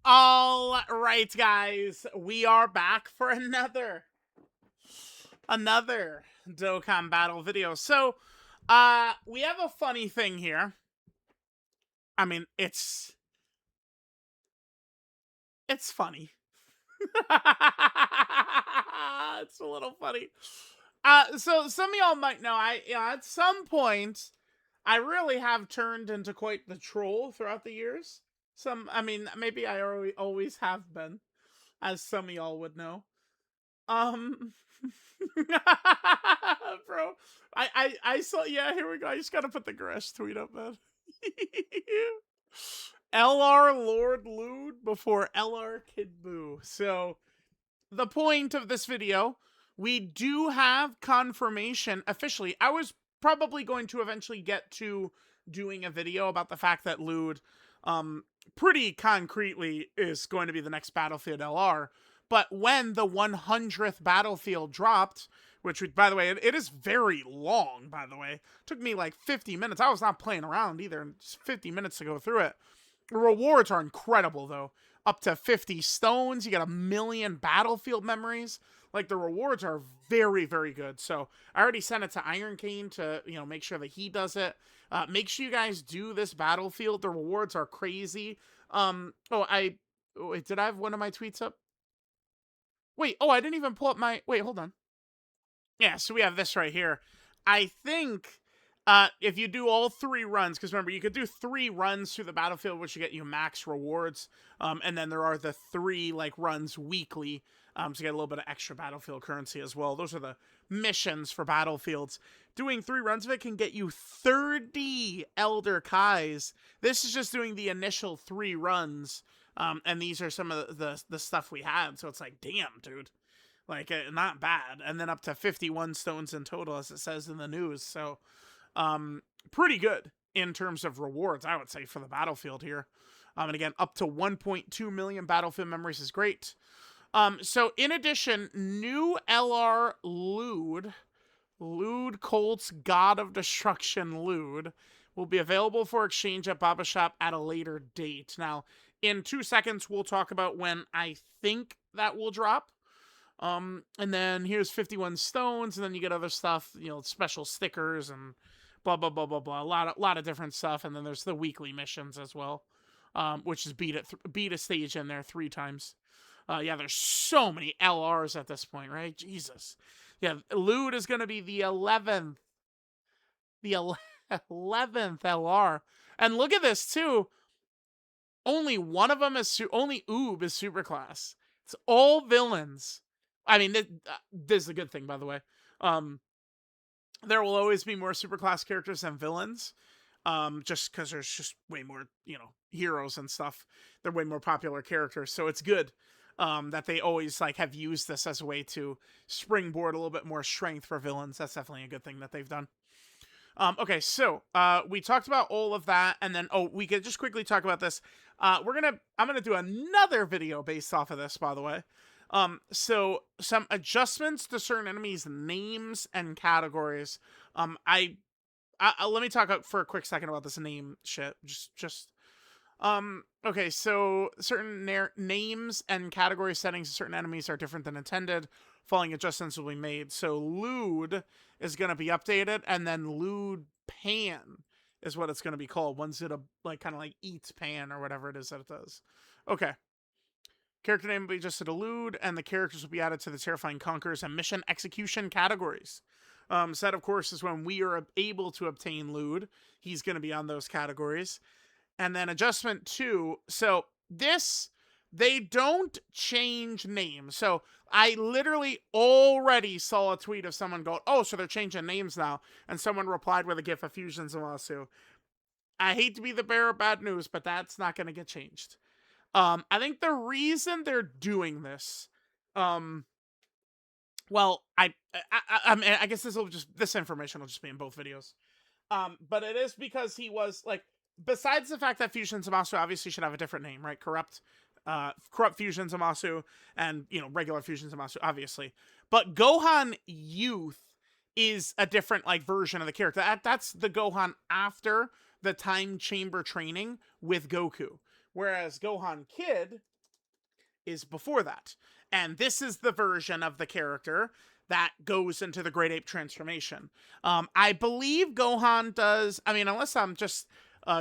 All right, guys, we are back for another Dokkan battle video. So, we have a funny thing here. I mean, it's funny. It's a little funny. So some of y'all might know at some point I really have turned into quite the troll throughout the years. I mean, maybe I always have been, as some of y'all would know. Um, bro, I saw. Yeah, here we go. I just gotta put the Gresh tweet up, man. LR Luud before LR Kid Buu. So the point of this video, we do have confirmation officially. I was probably going to eventually get to doing a video about the fact that Luud, pretty concretely is going to be the next Battlefield LR. But when the 100th Battlefield dropped, which, by the way, it is very long, by the way. It took me like 50 minutes. I was not playing around either. Just 50 minutes to go through it. The rewards are incredible, though. Up to 50 stones. You get 1,000,000 Battlefield memories. Like, the rewards are very, very good. So, I already sent it to Iron Cane to, make sure that he does it. Make sure you guys do this Battlefield. The rewards are crazy. Wait, did I have one of my tweets up? Wait, I didn't even pull up my... Wait, hold on. Yeah, so we have this right here. I think if you do all 3 runs, because remember, you could do 3 runs through the Battlefield, which will get you max rewards, and then there are the 3 runs weekly, so you get a little bit of extra Battlefield currency as well. Those are the missions for Battlefields. Doing 3 runs of it can get you 30 Elder Kais. This is just doing the initial 3 runs, and these are some of the stuff we had, so it's like, damn, dude. Like, not bad. And then up to 51 stones in total, as it says in the news. So, pretty good in terms of rewards, I would say, for the Battlefield here. And again, up to 1.2 million Battlefield memories is great. So, in addition, new LR Luud, Colt's God of Destruction Luud, will be available for exchange at Baba Shop at a later date. Now, in 2 seconds, we'll talk about when I think that will drop. And then here's 51 stones, and then you get other stuff, special stickers and blah, blah, blah, blah, blah. A lot of different stuff. And then there's the weekly missions as well, which is beat a stage in there 3 times. Yeah, there's so many LRs at this point, right? Jesus. Yeah, Luud is going to be the 11th. The 11th LR. And look at this, too. Only one of them only Oob is superclass. It's all villains. I mean, this is a good thing, by the way. There will always be more superclass characters than villains, just because there's just way more, heroes and stuff. They're way more popular characters, so it's good that they always have used this as a way to springboard a little bit more strength for villains. That's definitely a good thing that they've done. Okay, so we talked about all of that, and then we could just quickly talk about this. I'm gonna do another video based off of this, by the way. So some adjustments to certain enemies' names and categories. Let me talk for a quick second about this name shit. Okay, so certain names and category settings of certain enemies are different than intended. Following adjustments will be made. So Luud is going to be updated, and then Luud Pan is what it's going to be called once it kind of eats Pan or whatever it is that it does. Okay. Character name will be adjusted to Luud, and the characters will be added to the Terrifying Conquerors and Mission Execution categories. So that, of course, is when we are able to obtain Luud. He's going to be on those categories. And then adjustment 2. So this, they don't change names. So I literally already saw a tweet of someone going, oh, so they're changing names now. And someone replied with a gif of Fusion Zamasu. I hate to be the bearer of bad news, but that's not going to get changed. I think the reason they're doing this, well, I guess this information will just be in both videos. But it is because he was besides the fact that Fusion Zamasu obviously should have a different name, right? Corrupt Fusion Zamasu and, regular Fusion Zamasu, obviously. But Gohan Youth is a different, version of the character. That's the Gohan after the Time Chamber training with Goku, whereas Gohan Kid is before that. And this is the version of the character that goes into the Great Ape transformation. I believe Gohan does, I mean, unless I'm just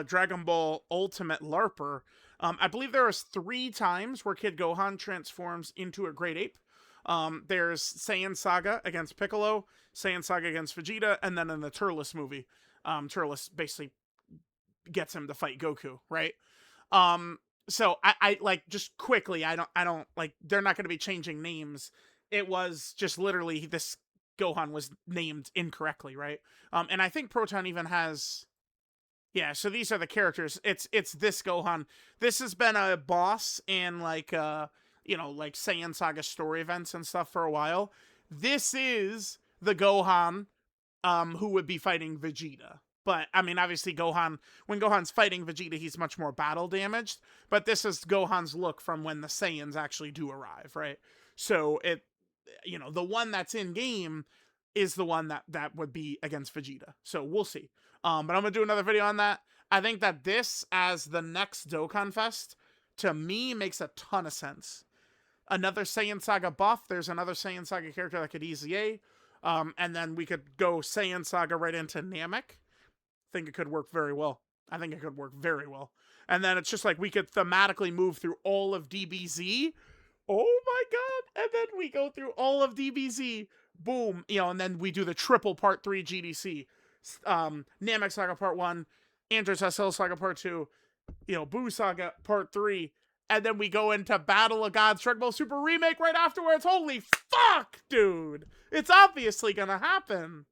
Dragon Ball Ultimate LARPer, I believe there is 3 times where Kid Gohan transforms into a Great Ape. There's Saiyan Saga against Piccolo, Saiyan Saga against Vegeta, and then in the Turles movie, Turles basically gets him to fight Goku, right? Um, so I like just quickly, I don't like they're not going to be changing names. It was just literally this Gohan was named incorrectly, right? And I think Proton even has, yeah. So these are the characters. It's this Gohan. This has been a boss in like like Saiyan Saga story events and stuff for a while. This is the Gohan who would be fighting Vegeta. But I mean, obviously, when Gohan's fighting Vegeta, he's much more battle damaged. But this is Gohan's look from when the Saiyans actually do arrive, right? So the one that's in game is the one that would be against Vegeta. So we'll see. But I'm gonna do another video on that. I think that this as the next Dokkan Fest to me makes a ton of sense. Another Saiyan Saga buff. There's another Saiyan Saga character that could easy and then we could go Saiyan Saga right into Namek. I think it could work very well. And then it's just like we could thematically move through all of DBZ. Oh my god. And then we go through all of DBZ. Boom. And then we do the triple part 3 GDC. Namek Saga part 1, Andros SL Saga part 2, Buu Saga part 3. And then we go into Battle of Gods Dragon Ball Super Remake right afterwards. Holy fuck, dude. It's obviously gonna happen.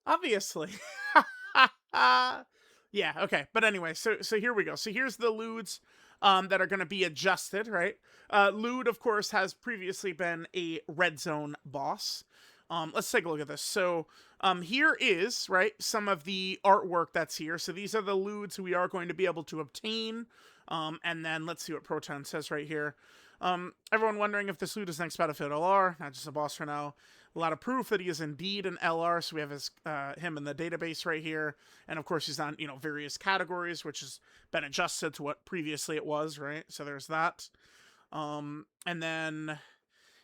Obviously. Yeah, okay. But anyway, so here we go. So here's the Luuds that are going to be adjusted, right? Luud, of course, has previously been a Red Zone boss. Let's take a look at this. So here is, right, some of the artwork that's here. So these are the Luuds we are going to be able to obtain. And then let's see what Proton says right here. Everyone wondering if this Luud is next Battlefield LR, not just a boss for now. A lot of proof that he is indeed an LR, so we have him in the database right here. And of course he's on, various categories, which has been adjusted to what previously it was, right? So there's that. And then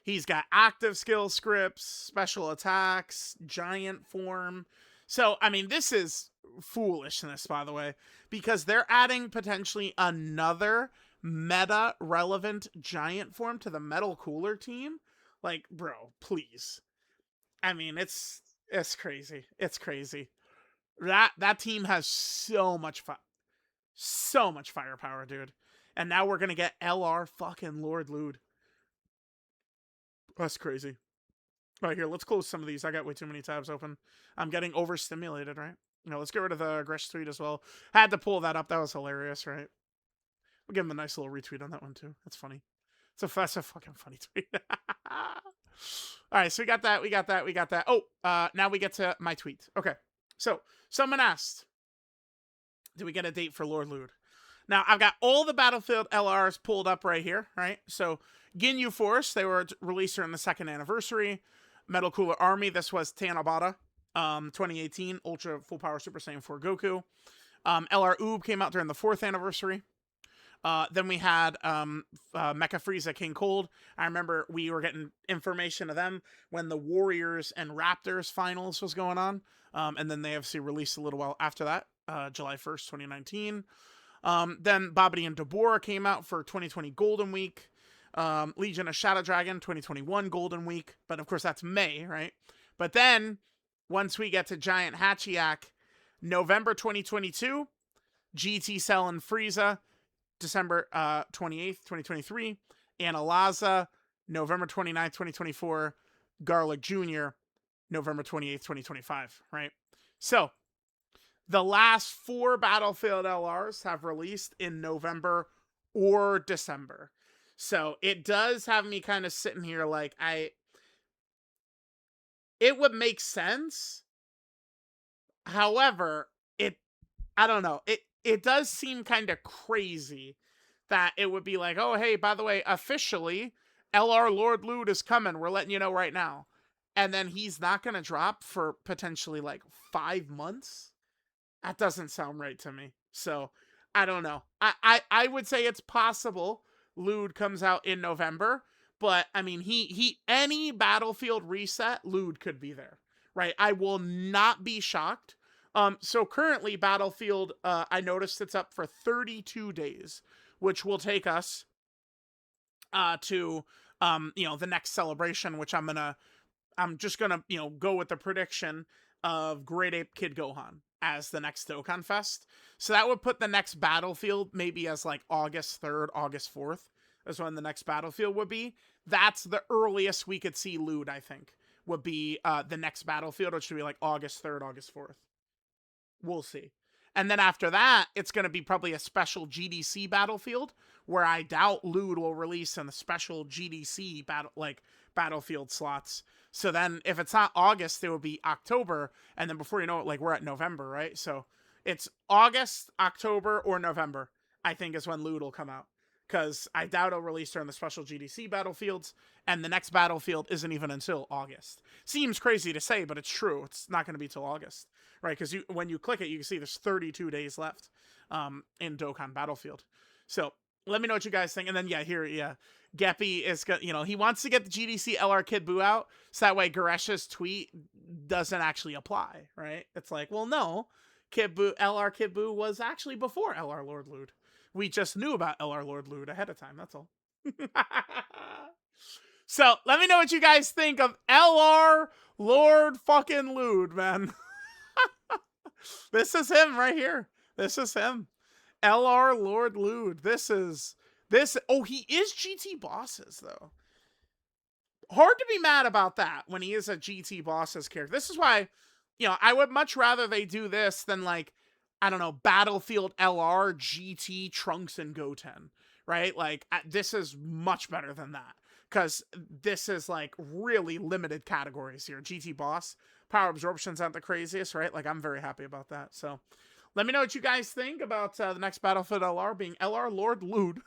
he's got active skill scripts, special attacks, giant form. So, I mean, this is foolishness, by the way, because they're adding potentially another meta-relevant giant form to the Metal Cooler team. Like, bro, please. I mean, it's crazy. It's crazy. That team has so much firepower, dude. And now we're gonna get LR fucking Lord Luud. That's crazy. All right, here, let's close some of these. I got way too many tabs open. I'm getting overstimulated, right? Let's get rid of the Gresh tweet as well. Had to pull that up. That was hilarious, right? We'll give him a nice little retweet on that one, too. That's funny. That's a fucking funny tweet. All right, so we got that. Oh, now we get to my tweet. Okay, so someone asked, do we get a date for Lord Luud? Now, I've got all the Battlefield LRs pulled up right here, right? So, Ginyu Force, they were released during the 2nd anniversary. Metal Cooler Army, this was Tanabata, 2018, Ultra Full Power Super Saiyan 4 Goku. LR Oob came out during the 4th anniversary. Then we had Mecha Frieza King Cold. I remember we were getting information of them when the Warriors and Raptors finals was going on. And then they obviously released a little while after that, July 1st, 2019. Then Babidi and Deborah came out for 2020 Golden Week. Legion of Shadow Dragon, 2021 Golden Week. But of course, that's May, right? But then, once we get to Giant Hachiyak, November 2022, GT Cell and Frieza, December 28th, 2023. Analaza, November 29th, 2024. Garlic Jr., November 28th, 2025, right? So, the last 4 Battlefield LRs have released in November or December. So, it does have me kind of sitting here like, it would make sense. However, I don't know. It does seem kind of crazy that it would be like, oh, hey, by the way, officially, LR Lord Luud is coming. We're letting you know right now. And then he's not going to drop for potentially like 5 months. That doesn't sound right to me. So I don't know. I would say it's possible Luud comes out in November, but I mean he any Battlefield reset, Luud could be there. Right? I will not be shocked. So currently Battlefield I noticed it's up for 32 days, which will take us to the next celebration, which I'm just gonna, go with the prediction of Great Ape Kid Gohan as the next Dokkan Fest. So that would put the next Battlefield maybe as like August 3rd, August 4th is when the next Battlefield would be. That's the earliest we could see Luud, I think, would be the next Battlefield, which should be like August 3rd, August 4th. We'll see. And then after that, it's going to be probably a special GDC Battlefield where I doubt Luud will release in the special GDC Battlefield slots. So then if it's not August, it will be October. And then before you know it, like we're at November, right? So it's August, October, or November, I think is when Luud will come out. Because I doubt it'll release during the special GDC Battlefields. And the next Battlefield isn't even until August. Seems crazy to say, but it's true. It's not going to be till August. Right, because when you click it, you can see there's 32 days left in Dokkan Battlefield. So let me know what you guys think. And then, Geppy is, he wants to get the GDC LR Kid Buu out, so that way Garesh's tweet doesn't actually apply, right? It's like, well, no, LR Kid Buu was actually before LR Luud. We just knew about LR Luud ahead of time, that's all. So let me know what you guys think of LR Luud, man. This is him right here. This is him. LR Luud. Oh, he is GT Bosses, though. Hard to be mad about that when he is a GT Bosses character. This is why, I would much rather they do this than, like, I don't know, Battlefield LR GT Trunks and Goten, right? Like, this is much better than that. Because this is, like, really limited categories here. GT Boss. Power absorption's not the craziest, right? Like, I'm very happy about that. So, let me know what you guys think about the next Battlefield LR being LR Luud.